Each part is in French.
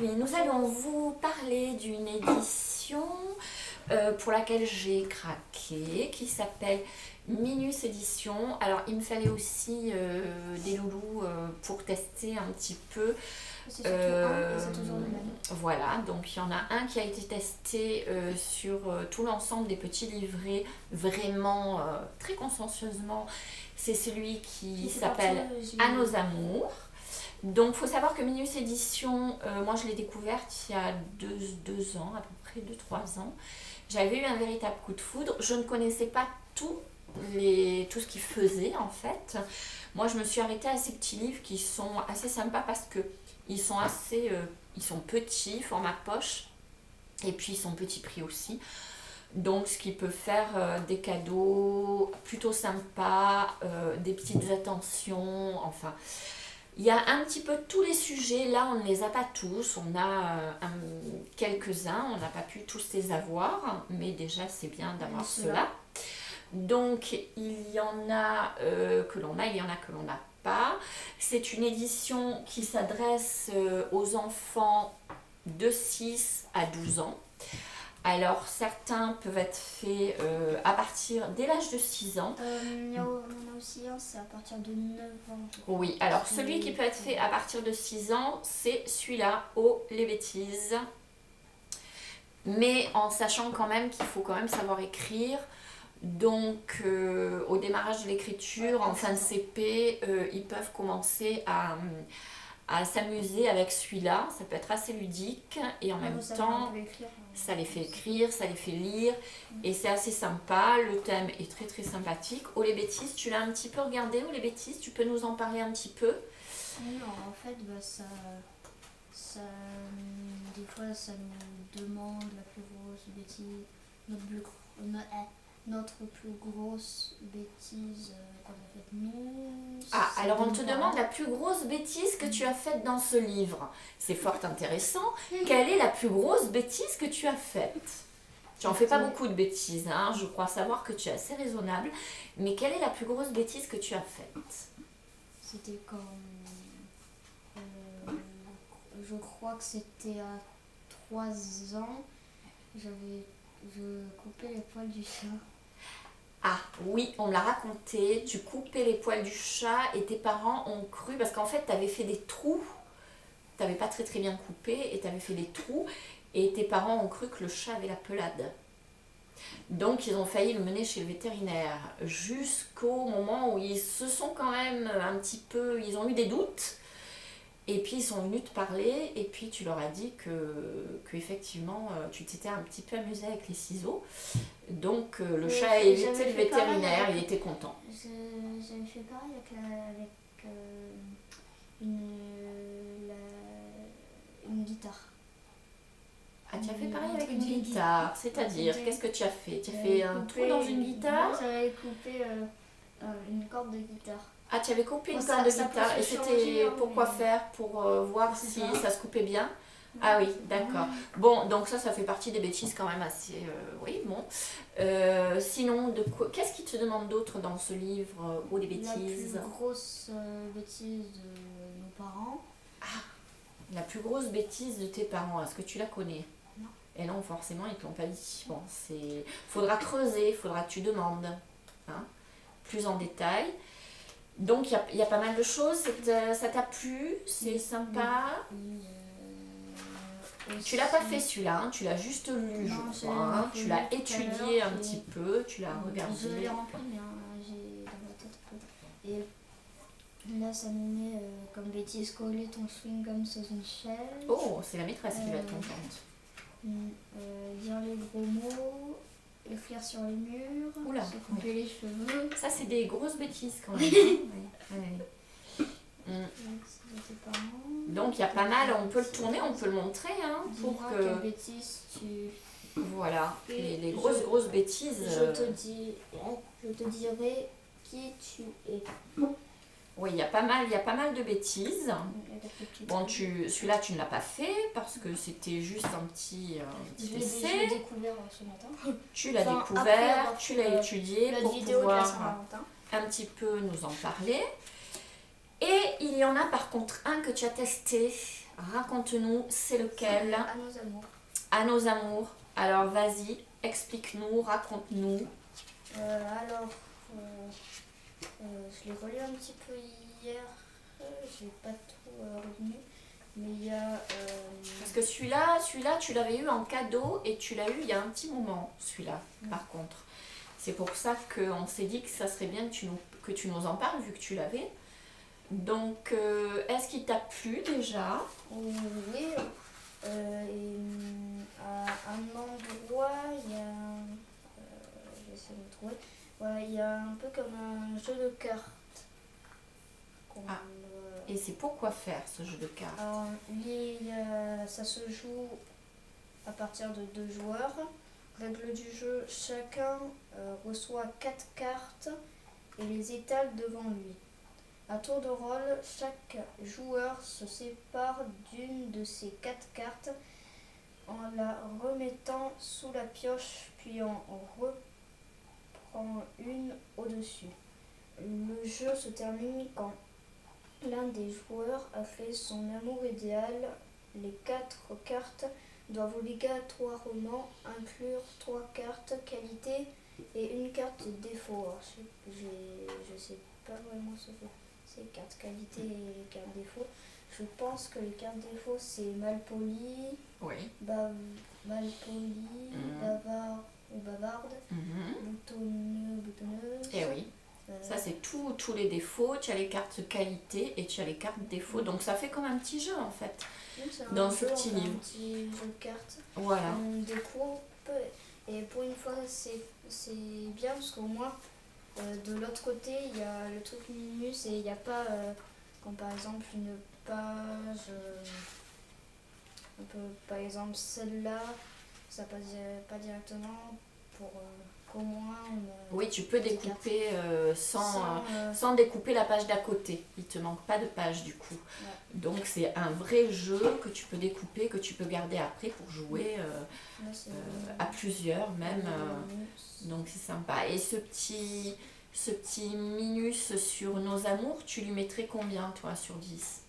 aujourd'hui, nous allons vous parler d'une édition pour laquelle j'ai craqué, qui s'appelle Minus Édition. Alors, il me fallait aussi des loulous pour tester un petit peu. C'est surtout un et c'est toujours le même. Voilà, donc il y en a un qui a été testé sur tout l'ensemble des petits livrets, vraiment très consciencieusement. C'est celui qui s'appelle À nos amours. Donc, il faut savoir que Minus Édition, moi je l'ai découverte il y a deux ans, à peu près 2-3 ans. J'avais eu un véritable coup de foudre. Je ne connaissais pas tout ce qu'ils faisaient en fait. Moi, je me suis arrêtée à ces petits livres qui sont assez sympas parce que ils sont petits, format poche, et puis ils sont petit prix aussi. Donc, ce qui peut faire des cadeaux plutôt sympas, des petites attentions, enfin. Il y a un petit peu tous les sujets, là on ne les a pas tous, on a quelques-uns, on n'a pas pu tous les avoir, mais déjà c'est bien d'avoir cela. Donc il y en a que l'on a, il y en a que l'on n'a pas. C'est une édition qui s'adresse aux enfants de 6 à 12 ans. Alors, certains peuvent être faits à partir dès l'âge de 6 ans. Il y en a aussi un, c'est à partir de 9 ans. Oui, alors celui qui peut être fait à partir de 6 ans, c'est celui-là, Oh les bêtises. Mais en sachant quand même qu'il faut quand même savoir écrire. Donc, au démarrage de l'écriture, en fin de CP, ils peuvent commencer à s'amuser avec celui-là. Ça peut être assez ludique et en même temps, ça les fait écrire, ça les fait lire et c'est assez sympa. Le thème est très très sympathique. Oh les bêtises, tu l'as un petit peu regardé, Oh les bêtises, tu peux nous en parler un petit peu? Non, en fait, des fois, ça nous demande la plus grosse bêtise, notre plus grosse bêtise qu'on a faite nous. Ah, alors on te demande la plus grosse bêtise que tu as faite dans ce livre. C'est fort intéressant. Quelle est la plus grosse bêtise que tu as faite? Tu n'en fais pas beaucoup de bêtises, hein. Je crois savoir que tu es assez raisonnable. Mais quelle est la plus grosse bêtise que tu as faite? C'était quand... je crois que c'était à 3 ans. Je coupais les poils du chat. Ah oui, on me l'a raconté, tu coupais les poils du chat et tes parents ont cru, parce qu'en fait tu avais fait des trous, tu n'avais pas très très bien coupé et tu avais fait des trous et tes parents ont cru que le chat avait la pelade. Donc ils ont failli le mener chez le vétérinaire jusqu'au moment où ils se sont quand même un petit peu, ils ont eu des doutes. Et puis ils sont venus te parler et puis tu leur as dit que effectivement tu t'étais un petit peu amusé avec les ciseaux. Donc le chat a évité le vétérinaire, il était content. J'avais fait pareil avec une guitare. Ah, tu as fait pareil avec une guitare, c'est-à-dire qu'est-ce que tu as fait? Tu as fait un trou dans une guitare? J'avais coupé une corde de guitare. Ah, tu avais coupé une corde de guitare et c'était pour quoi faire? Pour voir si ça se coupait bien? Ah oui, d'accord. Bon, donc ça fait partie des bêtises quand même assez... oui, bon. Sinon, qu'est-ce qui te demande d'autre dans ce livre, Oh les bêtises? La plus grosse bêtise de nos parents. Ah, la plus grosse bêtise de tes parents, est-ce que tu la connais? Non. Et non, forcément, ils ne te l'ont pas dit. Bon, faudra creuser, faudra que tu demandes, hein, plus en détail. Donc, il y a pas mal de choses. Ça t'a plu? C'est sympa? Tu l'as pas fait celui-là, hein, tu l'as juste lu, je crois. Hein, tu l'as étudié un petit peu, tu l'as regardé. Je l'ai rempli, mais j'ai dans ma tête un peu. Et là, ça me met comme bêtise coller ton chewing-gum sous une chaise. Oh, c'est la maîtresse qui va être contente. Dire les gros mots, écrire sur les murs, oula, se couper les cheveux. Ça, c'est des grosses bêtises quand même. Donc il y a pas mal, on peut le tourner, on peut le montrer, hein, pour que... Quelle bêtise tu... Voilà, les grosses bêtises... Je te dirai qui tu es. Oui, il y a pas mal de bêtises. Bon, celui-là, tu ne l'as pas fait parce que c'était juste un petit essai. Je l'ai découvert ce matin. Tu l'as découvert, tu l'as étudié pour pouvoir un petit peu nous en parler. Et il y en a par contre un que tu as testé. Raconte-nous, c'est lequel? À nos amours. À nos amours. Alors vas-y, explique-nous, raconte-nous. Alors, je l'ai relu un petit peu hier, je n'ai pas tout retenu, mais il y a... Parce que celui-là, tu l'avais eu en cadeau et tu l'as eu il y a un petit moment, celui-là, par contre. C'est pour ça qu'on s'est dit que ça serait bien que tu nous en parles, vu que tu l'avais. Donc, est-ce qu'il t'a plu déjà? Oui, à un endroit, il y a... je vais essayer de le trouver. Voilà, il y a un peu comme un jeu de cartes. Et c'est pour quoi faire ce jeu de cartes? Alors, ça se joue à partir de 2 joueurs. Règle du jeu, chacun reçoit 4 cartes et les étale devant lui. À tour de rôle, chaque joueur se sépare d'une de ces 4 cartes en la remettant sous la pioche, puis en reprend une au-dessus. Le jeu se termine quand l'un des joueurs a fait son amour idéal. Les 4 cartes doivent obligatoirement inclure 3 cartes qualité et une carte défaut. Alors, je sais pas vraiment ce que c'est, cartes qualité et les cartes défaut. Je pense que les cartes défaut c'est malpoli, oui. Malpoli, bavard ou bavarde, boutonneux, boutonneuse. Et oui. Ça c'est tous les défauts, tu as les cartes qualité et tu as les cartes défauts, donc ça fait comme un petit jeu en fait, dans ce petit livre. Un petit jeu de cartes, voilà. On découpe et pour une fois c'est bien parce qu'au moins de l'autre côté il y a le truc minus et il n'y a pas comme par exemple une page, un peu, par exemple celle-là, ça passe pas directement pour... qu'au moins oui, tu peux découper sans découper la page d'à côté. Il te manque pas de page du coup. Ouais. Donc c'est un vrai jeu que tu peux découper, que tu peux garder après pour jouer à plusieurs même. Donc c'est sympa. Et ce petit minus sur nos amours, tu lui mettrais combien toi sur 10?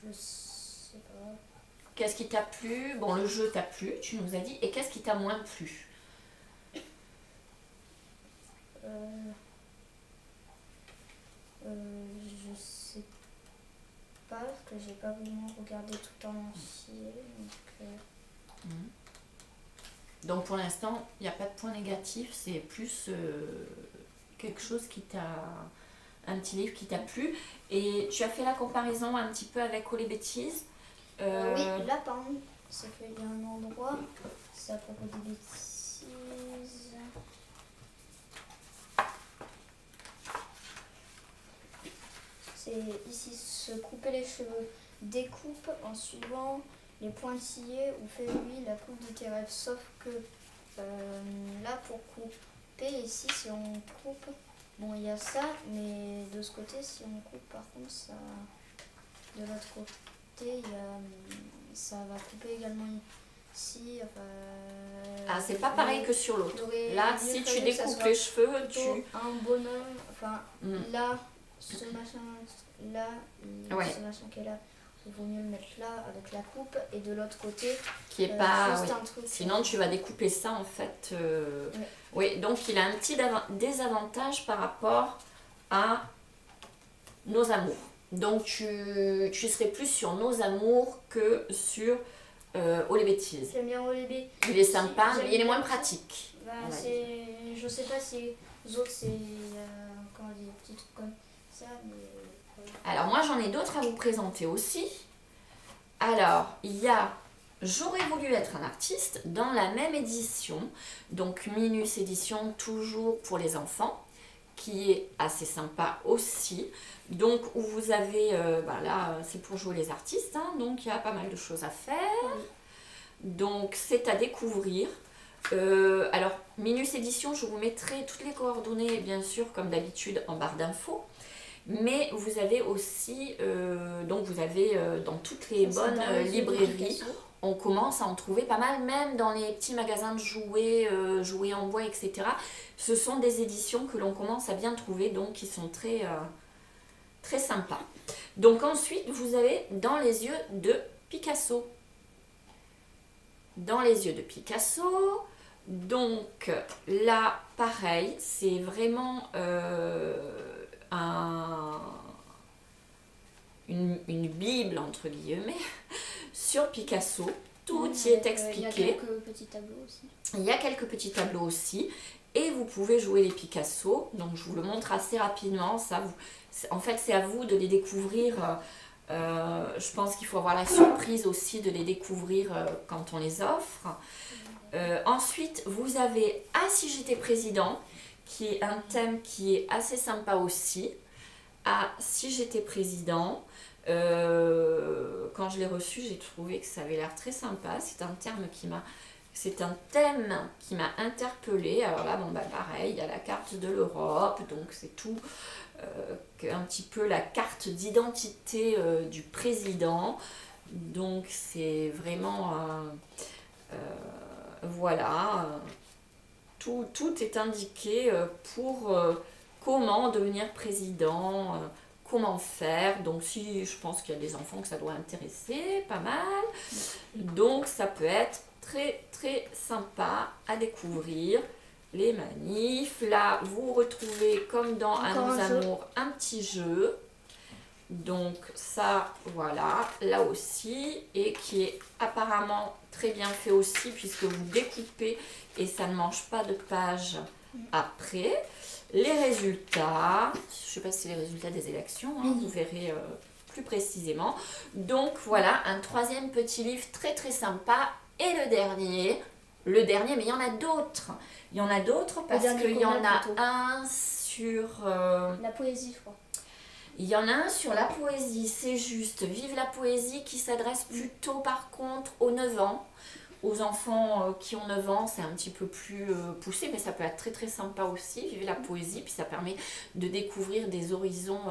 Je sais pas. Qu'est-ce qui t'a plu? Bon, le jeu t'a plu, tu nous as dit. Et qu'est-ce qui t'a moins plu? Je sais pas, parce que j'ai pas vraiment regardé tout en entier. Donc pour l'instant, il n'y a pas de point négatif, c'est plus quelque chose qui t'a... un petit livre qui t'a plu. Et tu as fait la comparaison un petit peu avec Oh les bêtises. Oui, là par exemple, c'est qu'il y a un endroit, c'est à propos des bêtises. C'est ici, se couper les cheveux. Découpe en suivant les pointillés ou fais-lui la coupe de tes rêves. Sauf que là, pour couper, ici, si on coupe, bon, il y a ça, mais de ce côté, si on coupe, par contre, ça, de l'autre côté, ça va couper également ici. Ah, c'est pas pareil que sur l'autre. Là, si tu découpes les cheveux, un bonhomme, enfin, là, ce machin-là, ce machin qui est là, il vaut mieux le mettre là avec la coupe, et de l'autre côté, qui est pas... juste un truc. Sinon, tu vas découper ça, en fait. Oui, donc il a un petit désavantage par rapport à nos amours. Donc tu serais plus sur nos amours que sur Oh les bêtises. J'aime bien Oh les bêtises. Il est sympa, mais il est moins pratique. Bah, je sais pas si les autres c'est encore des petits trucs comme ça, mais... Alors moi j'en ai d'autres à vous présenter aussi. Alors il y a J'aurais voulu être un artiste dans la même édition, donc Minus édition toujours pour les enfants, qui est assez sympa aussi. Donc où vous avez, là c'est pour jouer les artistes, hein, donc il y a pas mal de choses à faire. Donc c'est à découvrir. Alors Minus édition, je vous mettrai toutes les coordonnées bien sûr comme d'habitude en barre d'infos. Mais vous avez aussi, donc vous avez dans toutes les bonnes librairies, on commence à en trouver pas mal, même dans les petits magasins de jouets, jouets en bois, etc. Ce sont des éditions que l'on commence à bien trouver, donc qui sont très, très sympas. Donc ensuite, vous avez Dans les yeux de Picasso. Dans les yeux de Picasso, donc là, pareil, c'est vraiment une bible, entre guillemets, sur Picasso. Tout y est expliqué. Il y a quelques petits tableaux aussi. Il y a quelques petits tableaux aussi. Et vous pouvez jouer les Picasso. Donc je vous le montre assez rapidement. Ça, en fait, c'est à vous de les découvrir. Je pense qu'il faut avoir la surprise aussi de les découvrir quand on les offre. Ensuite, vous avez Ah, si j'étais président, qui est un thème qui est assez sympa aussi. Ah, si j'étais président. Quand je l'ai reçu, j'ai trouvé que ça avait l'air très sympa. C'est un thème qui m'a interpellée. Alors là, bon, bah, pareil, il y a la carte de l'Europe, donc c'est tout un petit peu la carte d'identité du président. Donc c'est vraiment voilà, tout est indiqué pour comment devenir président. Comment faire, donc si je pense qu'il y a des enfants que ça doit intéresser pas mal, donc ça peut être très très sympa à découvrir. Les manifs, là vous retrouvez comme dans À nos amours un petit jeu, donc ça voilà, là aussi, et qui est apparemment très bien fait aussi puisque vous découpez et ça ne mange pas de page après. Les résultats, je ne sais pas si c'est les résultats des élections, hein, vous verrez plus précisément. Donc voilà, un troisième petit livre très très sympa. Et le dernier, mais il y en a d'autres. Il y en a d'autres parce qu'il y en a un sur... la poésie, je crois. Il y en a un sur la poésie, c'est juste. Vive la poésie, qui s'adresse plutôt par contre aux 9 ans. Aux enfants qui ont 9 ans, c'est un petit peu plus poussé, mais ça peut être très très sympa aussi, vivre la poésie, puis ça permet de découvrir des horizons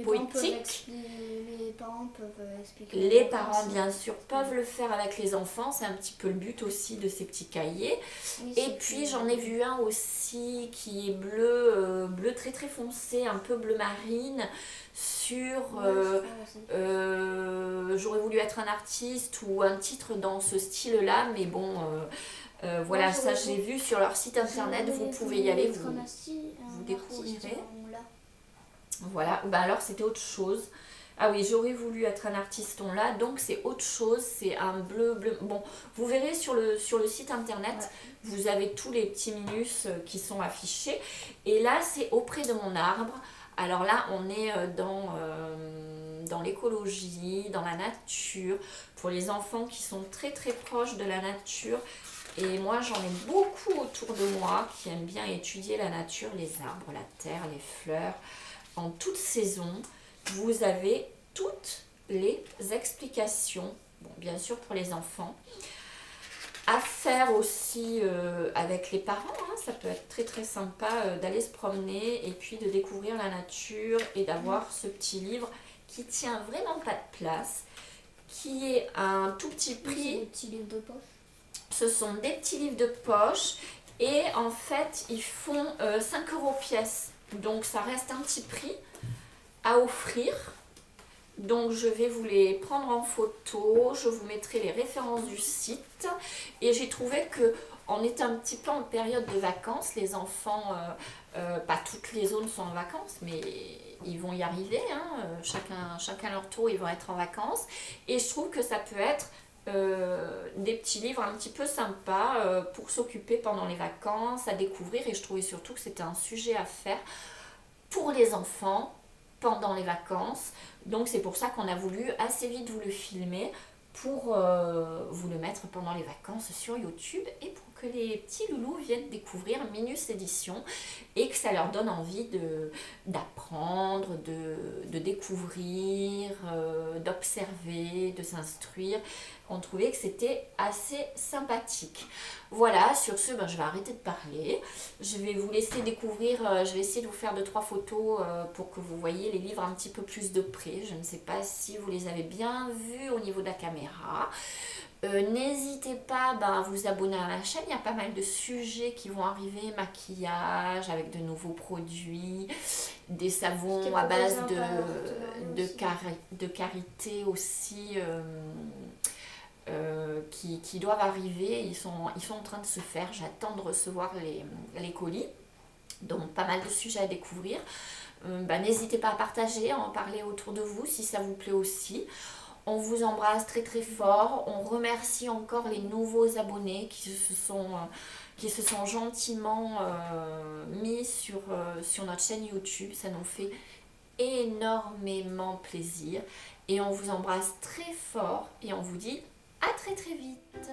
poétiques. Les parents peuvent expliquer. Les parents, bien sûr, peuvent le faire avec les enfants, c'est un petit peu le but aussi de ces petits cahiers. Oui, et puis j'en ai vu un aussi qui est bleu, bleu très très foncé, un peu bleu marine, sur J'aurais voulu être un artiste, ou un titre dans ce style-là, mais bon, voilà, ça j'ai vu sur leur site internet, vous pouvez y aller, vous découvrirez. Voilà, bah alors c'était autre chose. Ah oui, j'aurais voulu être un artiste là, donc c'est autre chose, c'est un bleu. Bon, vous verrez sur le site internet, vous avez tous les petits minus qui sont affichés. Et là, c'est Auprès de mon arbre. Alors là, on est dans l'écologie, dans la nature, pour les enfants qui sont très très proches de la nature. Et moi, j'en ai beaucoup autour de moi qui aiment bien étudier la nature, les arbres, la terre, les fleurs. En toute saison, vous avez toutes les explications, bon, bien sûr pour les enfants, à faire aussi avec les parents, hein, ça peut être très très sympa d'aller se promener et puis de découvrir la nature et d'avoir ce petit livre qui tient vraiment pas de place, qui est un tout petit prix. Des petits livres de poche. Ce sont des petits livres de poche et en fait ils font 5 € pièce, donc ça reste un petit prix à offrir. Donc je vais vous les prendre en photo, je vous mettrai les références du site. Et j'ai trouvé que on est un petit peu en période de vacances, les enfants, pas toutes les zones sont en vacances, mais ils vont y arriver, hein, chacun leur tour, ils vont être en vacances. Et je trouve que ça peut être des petits livres un petit peu sympas pour s'occuper pendant les vacances, à découvrir. Et je trouvais surtout que c'était un sujet à faire pour les enfants pendant les vacances. Donc c'est pour ça qu'on a voulu assez vite vous le filmer pour vous le mettre pendant les vacances sur YouTube et pour que les petits loulous viennent découvrir Minus Édition et que ça leur donne envie d'apprendre, de découvrir, d'observer, de s'instruire. On trouvait que c'était assez sympathique. Voilà, sur ce, je vais arrêter de parler. Je vais vous laisser découvrir, je vais essayer de vous faire 2-3 photos pour que vous voyez les livres un petit peu plus de près. Je ne sais pas si vous les avez bien vus au niveau de la caméra. N'hésitez pas à vous abonner à ma chaîne, il y a pas mal de sujets qui vont arriver, maquillage avec de nouveaux produits, des savons à base de karité aussi qui doivent arriver, ils sont en train de se faire, j'attends de recevoir les colis, donc pas mal de sujets à découvrir. N'hésitez pas à partager, à en parler autour de vous si ça vous plaît aussi. On vous embrasse très très fort. On remercie encore les nouveaux abonnés qui se sont gentiment mis sur notre chaîne YouTube. Ça nous fait énormément plaisir. Et on vous embrasse très fort et on vous dit à très très vite.